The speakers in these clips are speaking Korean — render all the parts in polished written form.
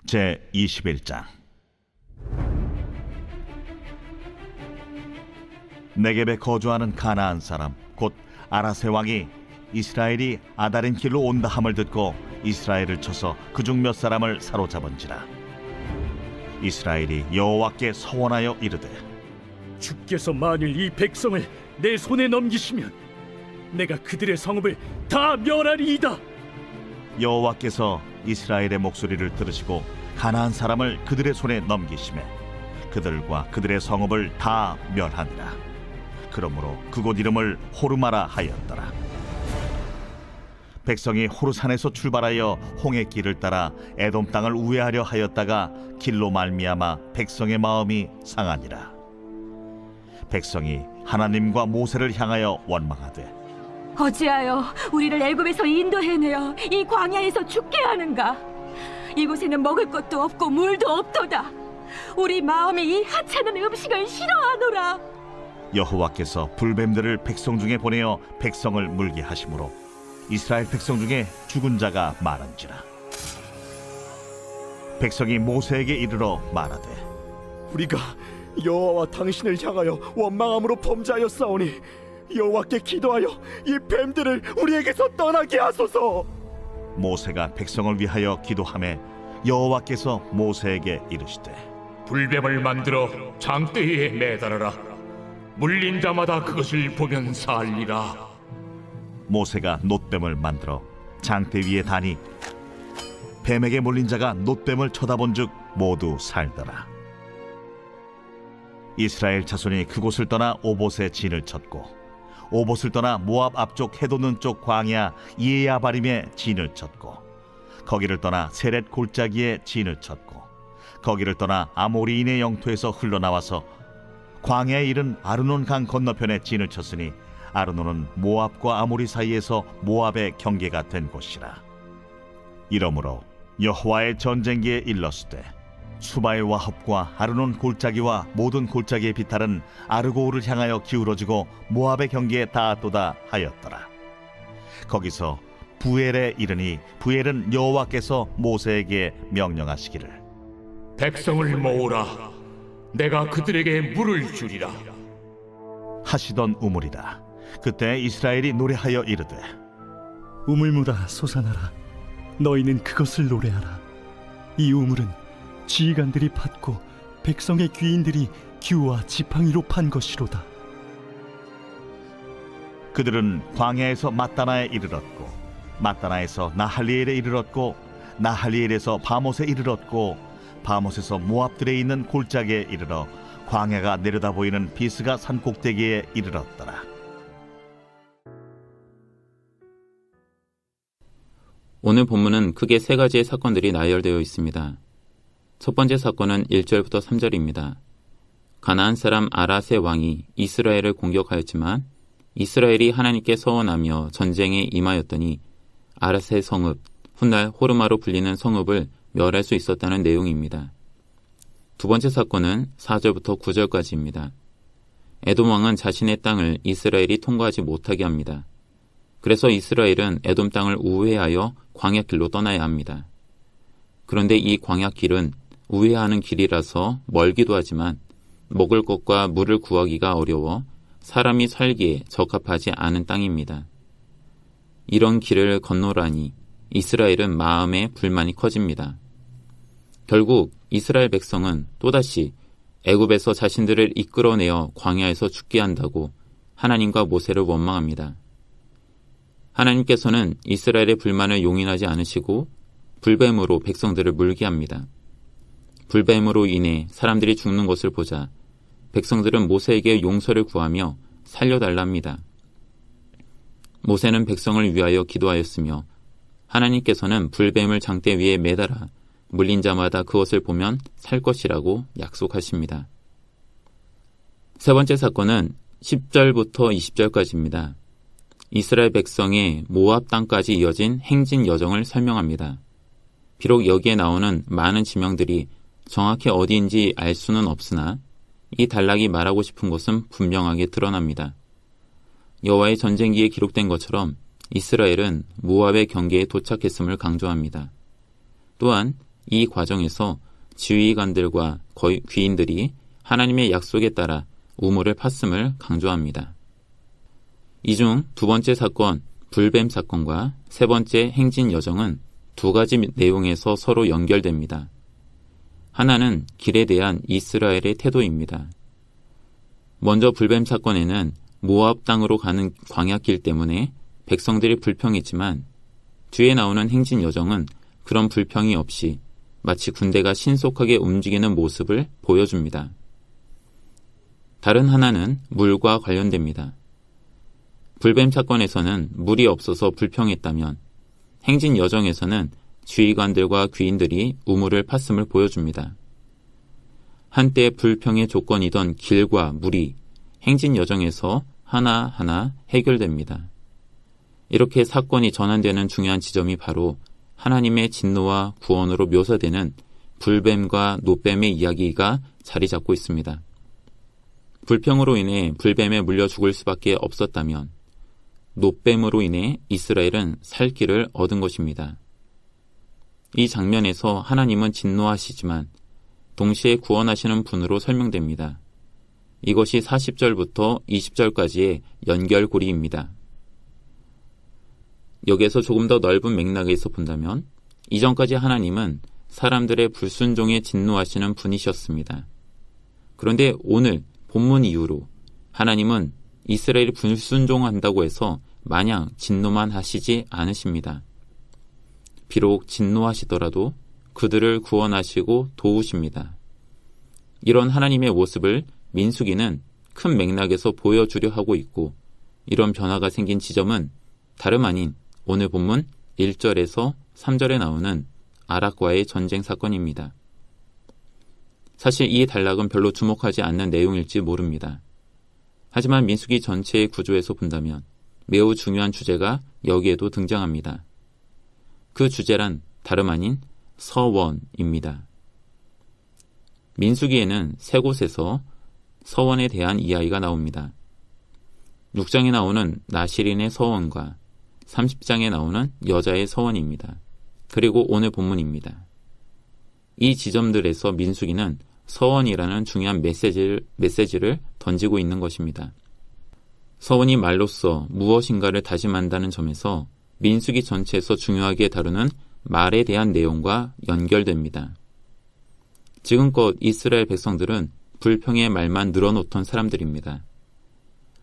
제21장. 네겝에 거주하는 가나안 사람 곧 아라세 왕이 이스라엘이 아다림 길로 온다 함을 듣고 이스라엘을 쳐서 그중 몇 사람을 사로잡은지라. 이스라엘이 여호와께 서원하여 이르되, 주께서 만일 이 백성을 내 손에 넘기시면 내가 그들의 성읍을 다 멸하리이다. 여호와께서 이스라엘의 목소리를 들으시고 가나안 사람을 그들의 손에 넘기시매 그들과 그들의 성읍을 다 멸하니라. 그러므로 그곳 이름을 호르마라 하였더라. 백성이 호르산에서 출발하여 홍해 길을 따라 에돔 땅을 우회하려 하였다가 길로 말미암아 백성의 마음이 상하니라. 백성이 하나님과 모세를 향하여 원망하되, 어찌하여 우리를 애굽에서 인도해내어 이 광야에서 죽게 하는가? 이곳에는 먹을 것도 없고 물도 없도다. 우리 마음이 이 하찮은 음식을 싫어하노라. 여호와께서 불뱀들을 백성 중에 보내어 백성을 물게 하심으로 이스라엘 백성 중에 죽은 자가 많은지라. 백성이 모세에게 이르러 말하되, 우리가 여호와와 당신을 향하여 원망함으로 범죄하였사오니 여호와께 기도하여 이 뱀들을 우리에게서 떠나게 하소서. 모세가 백성을 위하여 기도하매 여호와께서 모세에게 이르시되, 불뱀을 만들어 장대 위에 매달아라. 물린 자마다 그것을 보면 살리라. 모세가 놋뱀을 만들어 장대 위에 다니 뱀에게 몰린 자가 놋뱀을 쳐다본즉 모두 살더라. 이스라엘 자손이 그곳을 떠나 오봇에 진을 쳤고 오봇을 떠나 모압 앞쪽 해돋는 쪽 광야 이에야바림에 진을 쳤고 거기를 떠나 세렛 골짜기에 진을 쳤고 거기를 떠나 아모리인의 영토에서 흘러나와서 광야에 이른 아르논 강 건너편에 진을 쳤으니 아르논은 모압과 아모리 사이에서 모압의 경계가 된 곳이라. 이러므로 여호와의 전쟁기에 일렀으되 수바의 와합과 아르논 골짜기와 모든 골짜기의 비탈은 아르고우를 향하여 기울어지고 모압의 경계에 닿았도다 하였더라. 거기서 부엘에 이르니 부엘은 여호와께서 모세에게 명령하시기를, 백성을 모으라. 내가 그들에게 물을 주리라. 하시던 우물이라. 그때 이스라엘이 노래하여 이르되, 우물물아 솟아나라. 너희는 그것을 노래하라. 이 우물은 지휘관들이 팠고 백성의 귀인들이 규와 지팡이로 판 것이로다. 그들은 광야에서 mat다나에 이르렀고 mat다나에서 나할리엘에 이르렀고 나할리엘에서 바못에 이르렀고 바못에서 모압들에 있는 골짜기에 이르러 광야가 내려다 보이는 비스가 산 꼭대기에 이르렀더라. 오늘 본문은 크게 세 가지의 사건들이 나열되어 있습니다. 첫 번째 사건은 1절부터 3절입니다. 가나안 사람 아라세 왕이 이스라엘을 공격하였지만 이스라엘이 하나님께 서원하며 전쟁에 임하였더니 아라세 성읍, 훗날 호르마로 불리는 성읍을 멸할 수 있었다는 내용입니다. 두 번째 사건은 4절부터 9절까지입니다. 에돔 왕은 자신의 땅을 이스라엘이 통과하지 못하게 합니다. 그래서 이스라엘은 에돔 땅을 우회하여 광야길로 떠나야 합니다. 그런데 이 광야길은 우회하는 길이라서 멀기도 하지만 먹을 것과 물을 구하기가 어려워 사람이 살기에 적합하지 않은 땅입니다. 이런 길을 건너라니 이스라엘은 마음에 불만이 커집니다. 결국 이스라엘 백성은 또다시 애굽에서 자신들을 이끌어내어 광야에서 죽게 한다고 하나님과 모세를 원망합니다. 하나님께서는 이스라엘의 불만을 용인하지 않으시고 불뱀으로 백성들을 물게 합니다. 불뱀으로 인해 사람들이 죽는 것을 보자 백성들은 모세에게 용서를 구하며 살려달랍니다. 모세는 백성을 위하여 기도하였으며 하나님께서는 불뱀을 장대 위에 매달아 물린 자마다 그것을 보면 살 것이라고 약속하십니다. 세 번째 사건은 10절부터 20절까지입니다. 이스라엘 백성의 모압 땅까지 이어진 행진 여정을 설명합니다. 비록 여기에 나오는 많은 지명들이 정확히 어디인지 알 수는 없으나 이 단락이 말하고 싶은 것은 분명하게 드러납니다. 여호와의 전쟁기에 기록된 것처럼 이스라엘은 모압의 경계에 도착했음을 강조합니다. 또한 이 과정에서 지휘관들과 귀인들이 하나님의 약속에 따라 우물을 팠음을 강조합니다. 이 중 두 번째 사건, 불뱀 사건과 세 번째 행진 여정은 두 가지 내용에서 서로 연결됩니다. 하나는 길에 대한 이스라엘의 태도입니다. 먼저 불뱀 사건에는 모압 땅으로 가는 광야길 때문에 백성들이 불평했지만 뒤에 나오는 행진 여정은 그런 불평이 없이 마치 군대가 신속하게 움직이는 모습을 보여줍니다. 다른 하나는 물과 관련됩니다. 불뱀 사건에서는 물이 없어서 불평했다면 행진 여정에서는 지휘관들과 귀인들이 우물을 팠음을 보여줍니다. 한때 불평의 조건이던 길과 물이 행진 여정에서 하나하나 해결됩니다. 이렇게 사건이 전환되는 중요한 지점이 바로 하나님의 진노와 구원으로 묘사되는 불뱀과 노뱀의 이야기가 자리 잡고 있습니다. 불평으로 인해 불뱀에 물려 죽을 수밖에 없었다면 노뱀으로 인해 이스라엘은 살 길을 얻은 것입니다. 이 장면에서 하나님은 진노하시지만 동시에 구원하시는 분으로 설명됩니다. 이것이 40절부터 20절까지의 연결고리입니다. 여기에서 조금 더 넓은 맥락에서 본다면 이전까지 하나님은 사람들의 불순종에 진노하시는 분이셨습니다. 그런데 오늘 본문 이후로 하나님은 이스라엘이 불순종한다고 해서 마냥 진노만 하시지 않으십니다. 비록 진노하시더라도 그들을 구원하시고 도우십니다. 이런 하나님의 모습을 민수기는 큰 맥락에서 보여주려 하고 있고, 이런 변화가 생긴 지점은 다름 아닌 오늘 본문 1절에서 3절에 나오는 아락과의 전쟁 사건입니다. 사실 이 단락은 별로 주목하지 않는 내용일지 모릅니다. 하지만 민수기 전체의 구조에서 본다면 매우 중요한 주제가 여기에도 등장합니다. 그 주제란 다름 아닌 서원입니다. 민수기에는 세 곳에서 서원에 대한 이야기가 나옵니다. 6장에 나오는 나실인의 서원과 30장에 나오는 여자의 서원입니다. 그리고 오늘 본문입니다. 이 지점들에서 민수기는 서원이라는 중요한 메시지를 던지고 있는 것입니다. 서원이 말로써 무엇인가를 다짐한다는 점에서 민수기 전체에서 중요하게 다루는 말에 대한 내용과 연결됩니다. 지금껏 이스라엘 백성들은 불평의 말만 늘어놓던 사람들입니다.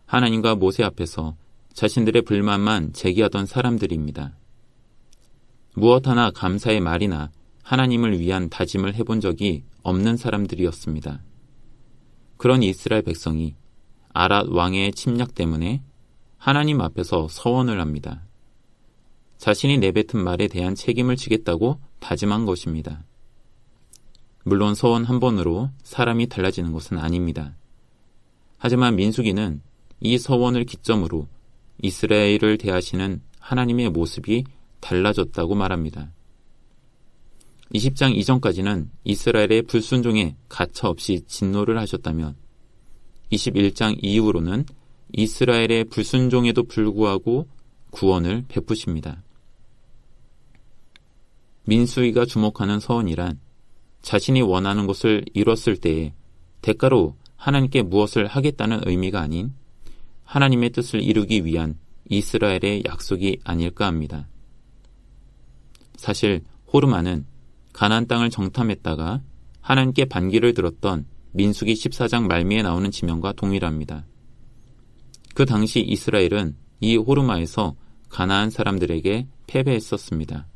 하나님과 모세 앞에서 자신들의 불만만 제기하던 사람들입니다. 무엇 하나 감사의 말이나 하나님을 위한 다짐을 해본 적이 없는 사람들이었습니다. 그런 이스라엘 백성이 아랏 왕의 침략 때문에 하나님 앞에서 서원을 합니다. 자신이 내뱉은 말에 대한 책임을 지겠다고 다짐한 것입니다. 물론 서원 한 번으로 사람이 달라지는 것은 아닙니다. 하지만 민수기는 이 서원을 기점으로 이스라엘을 대하시는 하나님의 모습이 달라졌다고 말합니다. 20장 이전까지는 이스라엘의 불순종에 가차없이 진노를 하셨다면 21장 이후로는 이스라엘의 불순종에도 불구하고 구원을 베푸십니다. 민수기가 주목하는 서원이란 자신이 원하는 것을 이뤘을 때에 대가로 하나님께 무엇을 하겠다는 의미가 아닌 하나님의 뜻을 이루기 위한 이스라엘의 약속이 아닐까 합니다. 사실 호르마는 가나안 땅을 정탐했다가 하나님께 반기를 들었던 민수기 14장 말미에 나오는 지명과 동일합니다. 그 당시 이스라엘은 이 호르마에서 가나안 사람들에게 패배했었습니다.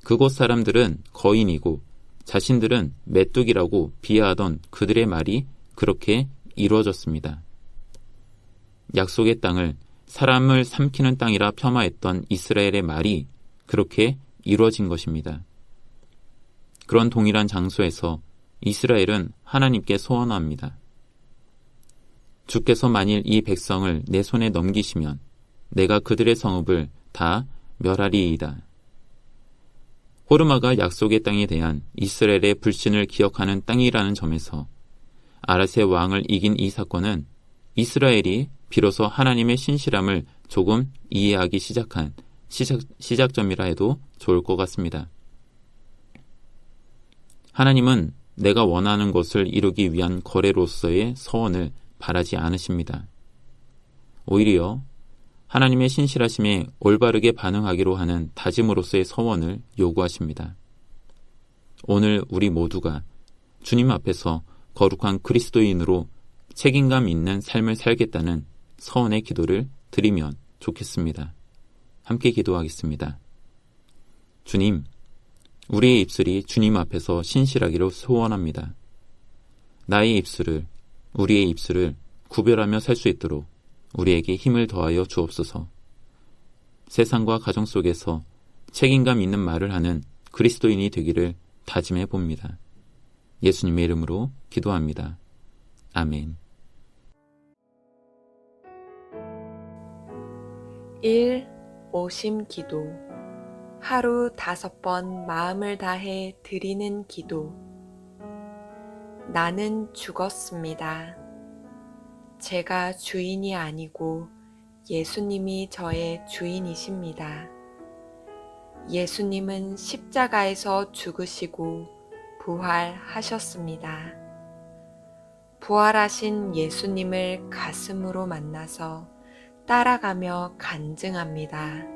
그곳 사람들은 거인이고 자신들은 메뚜기라고 비하하던 그들의 말이 그렇게 이루어졌습니다. 약속의 땅을 사람을 삼키는 땅이라 폄하했던 이스라엘의 말이 그렇게 이루어진 것입니다. 그런 동일한 장소에서 이스라엘은 하나님께 소원합니다. 주께서 만일 이 백성을 내 손에 넘기시면 내가 그들의 성읍을 다 멸하리이다. 호르마가 약속의 땅에 대한 이스라엘의 불신을 기억하는 땅이라는 점에서 아랏의 왕을 이긴 이 사건은 이스라엘이 비로소 하나님의 신실함을 조금 이해하기 시작한 시작점이라 해도 좋을 것 같습니다. 하나님은 내가 원하는 것을 이루기 위한 거래로서의 서원을 바라지 않으십니다. 오히려 하나님의 신실하심에 올바르게 반응하기로 하는 다짐으로서의 서원을 요구하십니다. 오늘 우리 모두가 주님 앞에서 거룩한 그리스도인으로 책임감 있는 삶을 살겠다는 서원의 기도를 드리면 좋겠습니다. 함께 기도하겠습니다. 주님, 우리의 입술이 주님 앞에서 신실하기로 소원합니다. 나의 입술을, 우리의 입술을 구별하며 살 수 있도록 우리에게 힘을 더하여 주옵소서. 세상과 가정 속에서 책임감 있는 말을 하는 그리스도인이 되기를 다짐해 봅니다. 예수님의 이름으로 기도합니다. 아멘. 1. 오심 기도. 하루 5번 마음을 다해 드리는 기도. 나는 죽었습니다. 제가 주인이 아니고 예수님이 저의 주인이십니다. 예수님은 십자가에서 죽으시고 부활하셨습니다. 부활하신 예수님을 가슴으로 만나서 따라가며 간증합니다.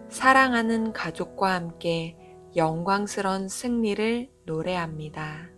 사랑하는 가족과 함께 영광스러운 승리를 노래합니다.